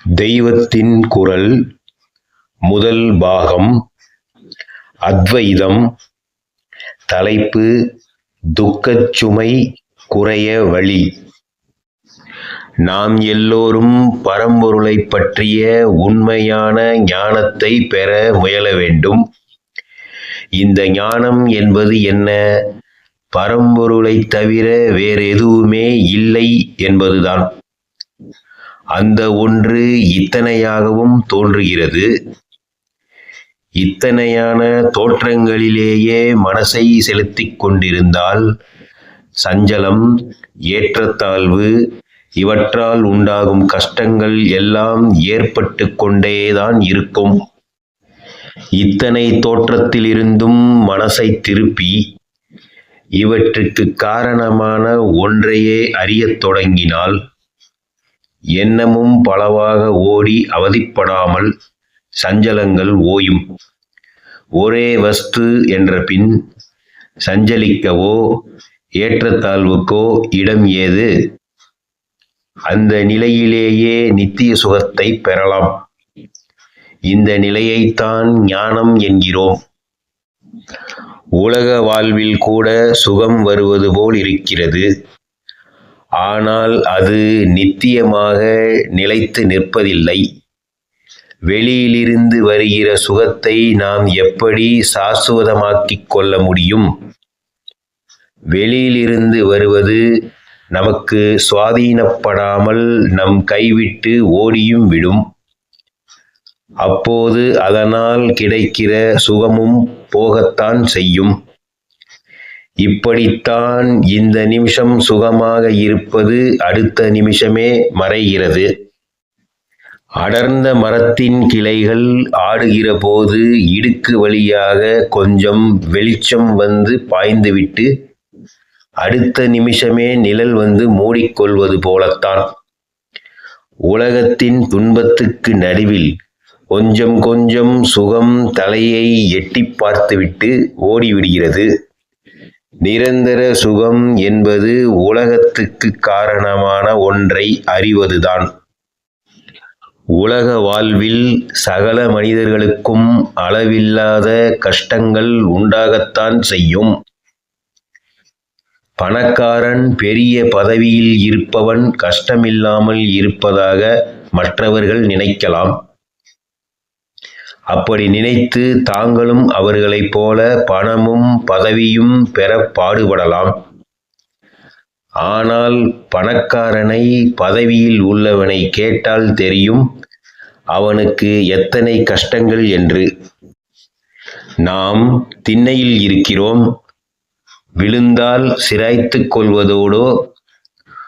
தெய்வத்தின் குரல் முதல் பாகம் அத்வைதம். தலைப்பு துக்கச் சுமை குறைய வழி. நாம் எல்லோரும் பரம்பொருளைப் பற்றிய உண்மையான ஞானத்தை பெற முயல வேண்டும். இந்த ஞானம் என்பது என்ன? பரம்பொருளைத் தவிர வேறெதுவுமே இல்லை என்பதுதான். அந்த ஒன்று இத்தனையாகவும் தோன்றுகிறது. இத்தனையான தோற்றங்களிலேயே மனசை செலுத்திக் கொண்டிருந்தால் சஞ்சலம், ஏற்றத்தாழ்வு இவற்றால் உண்டாகும் கஷ்டங்கள் எல்லாம் ஏற்பட்டு கொண்டேதான் இருக்கும். இத்தனை தோற்றத்திலிருந்தும் மனசை திருப்பி இவற்றுக்கு காரணமான ஒன்றையே அறியத் தொடங்கினால் எண்ணமும் பலவாக ஓடி அவதிப்படாமல் சஞ்சலங்கள் ஓயும். ஒரே வஸ்து என்ற பின் சஞ்சலிக்கவோ ஏற்றத்தாழ்வுக்கோ இடம் ஏது? அந்த நிலையிலேயே நித்திய சுகத்தை பெறலாம். இந்த நிலையைத்தான் ஞானம் என்கிறோம். உலக வாழ்வில் கூட சுகம் வருவது போல் இருக்கிறது. ஆனால் அது நித்தியமாக நிலைத்து நிற்பதில்லை. வெளியிலிருந்து வருகிற சுகத்தை நாம் எப்படி சாஸ்வதமாக்கிக் கொள்ள முடியும்? வெளியிலிருந்து வருவது நமக்கு சுவாதீனப்படாமல் நம் கைவிட்டு ஓடியும் விடும். அப்போது அதனால் கிடைக்கிற சுகமும் போகத்தான் செய்யும். இப்படித்தான் இந்த நிமிஷம் சுகமாக இருப்பது அடுத்த நிமிஷமே மறைகிறது. அடர்ந்த மரத்தின் கிளைகள் ஆடுகிற போது இடுக்கு வழியாக கொஞ்சம் வெளிச்சம் வந்து பாய்ந்துவிட்டு அடுத்த நிமிஷமே நிழல் வந்து மூடிக்கொள்வது போலத்தான் உலகத்தின் துன்பத்துக்கு நடுவில் கொஞ்சம் கொஞ்சம் சுகம் தலையை எட்டி பார்த்துவிட்டு ஓடிவிடுகிறது. நிரந்தர சுகம் என்பது உலகத்துக்கு காரணமான ஒன்றை அறிவதுதான். உலக வாழ்வில் சகல மனிதர்களுக்கும் அளவில்லாத கஷ்டங்கள் உண்டாகத்தான் செய்யும். பணக்காரன், பெரிய பதவியில் இருப்பவன் கஷ்டமில்லாமல் இருப்பதாக மற்றவர்கள் நினைக்கலாம். அப்படி நினைத்து தாங்களும் அவர்களைப் போல பணமும் பதவியும் பெற பாடுபடலாம். ஆனால் பணக்காரனை, பதவியில் உள்ளவனை கேட்டால் தெரியும் அவனுக்கு எத்தனை கஷ்டங்கள் என்று. நாம் திண்ணையில் இருக்கிறோம். விழுந்தால் சிராய்த்துக் கொள்வதோடோ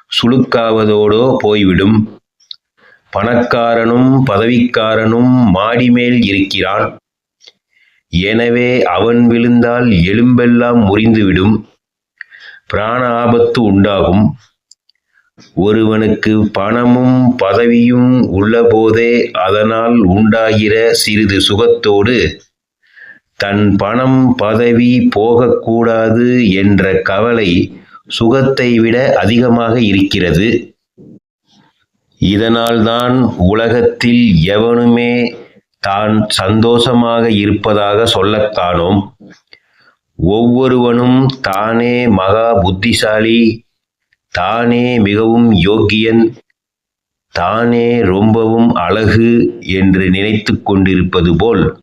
சுளுக்காவதோடோ போய்விடும். பணக்காரனும் பதவிக்காரனும் மாடி மேல் இருக்கிறான். எனவே அவன் விழுந்தால் எலும்பெல்லாம் முறிந்துவிடும். பிராண ஆபத்து உண்டாகும். ஒருவனுக்கு பணமும் பதவியும் உள்ளபோதே அதனால் உண்டாகிற சிறிது சுகத்தோடு தன் பணம் பதவி போகக்கூடாது என்ற கவலை சுகத்தை விட அதிகமாக இருக்கிறது. இதனால்தான் உலகத்தில் எவனுமே தான் சந்தோஷமாக இருப்பதாக சொல்லக் காணோம். ஒவ்வொருவனும் தானே மகா புத்திசாலி, தானே மிகவும் யோக்கியன், தானே ரொம்பவும் அழகு என்று நினைத்து கொண்டிருப்பது போல்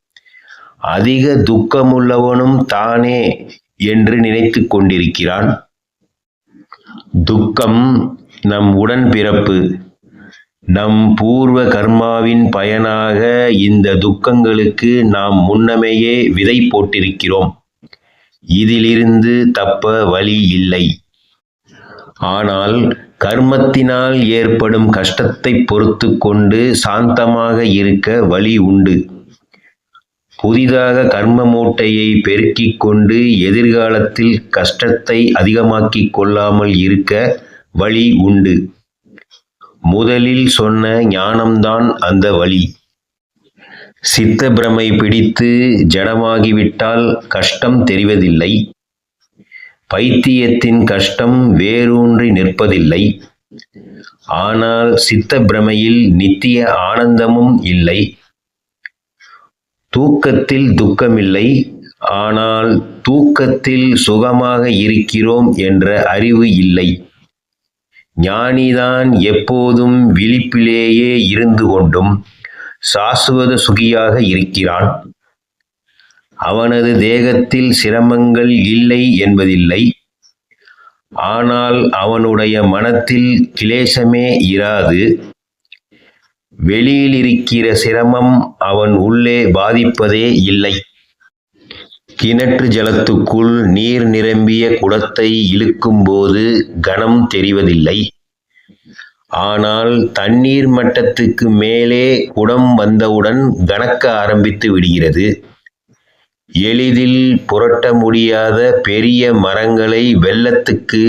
அதிக துக்கமுள்ளவனும் தானே என்று நினைத்து கொண்டிருக்கிறான். துக்கம் நம் உடன்பிறப்பு. நம் பூர்வ கர்மாவின் பயனாக இந்த துக்கங்களுக்கு நாம் முன்னமேயே விதை போட்டிருக்கிறோம். இதிலிருந்து தப்ப வழி இல்லை. ஆனால் கர்மத்தினால் ஏற்படும் கஷ்டத்தை பொறுத்து கொண்டு சாந்தமாக இருக்க வழி உண்டு. புதிதாக கர்ம மூட்டையை பெருக்கிக் கொண்டு எதிர்காலத்தில் கஷ்டத்தை அதிகமாக்கிக் கொள்ளாமல் இருக்க வழி உண்டு. முதலில் சொன்ன ஞானம்தான் அந்த வழி. சித்த பிரமை பிடித்து ஜடமாகிவிட்டால் கஷ்டம் தெரிவதில்லை. பைத்தியத்தின் கஷ்டம் வேரூன்றி நிற்பதில்லை. ஆனால் சித்த பிரமையில் நித்திய ஆனந்தமும் இல்லை. தூக்கத்தில் துக்கமில்லை, ஆனால் தூக்கத்தில் சுகமாக இருக்கிறோம் என்ற அறிவு இல்லை. ஞானிதான் எப்போதும் விழிப்பிலேயே இருந்து கொண்டும் சாசுவத சுகியாக இருக்கிறான். அவனது தேகத்தில் சிரமங்கள் இல்லை என்பதில்லை. ஆனால் அவனுடைய மனத்தில் கிளேசமே இராது. வெளியில் இருக்கிற சிரமம் அவன் உள்ளே பாதிப்பதே இல்லை. கிணற்று ஜலத்துக்குள் நீர் நிரம்பிய குடத்தை இழுக்கும்போது கனம் தெரிவதில்லை. ஆனால் தண்ணீர் மட்டத்துக்கு மேலே குடம் வந்தவுடன் கனக்க ஆரம்பித்து விடுகிறது. எளிதில் புரட்ட முடியாத பெரிய மரங்களை வெள்ளத்துக்கு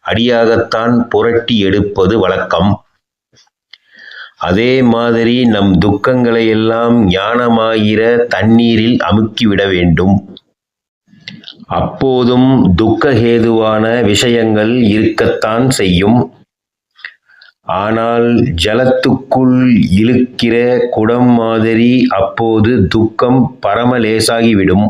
அடியாகத்தான் புரட்டி எடுப்பது வழக்கம். அதே மாதிரி நம் துக்கங்களையெல்லாம் ஞானமாகிற தண்ணீரில் அமுக்கிவிட வேண்டும். அப்போதும் துக்கஹேதுவான விஷயங்கள் இருக்கத்தான் செய்யும். ஆனால் ஜலத்துக்குள் இழுக்கிற குடம் மாதிரி அப்போது துக்கம் பரம லேசாகிவிடும்.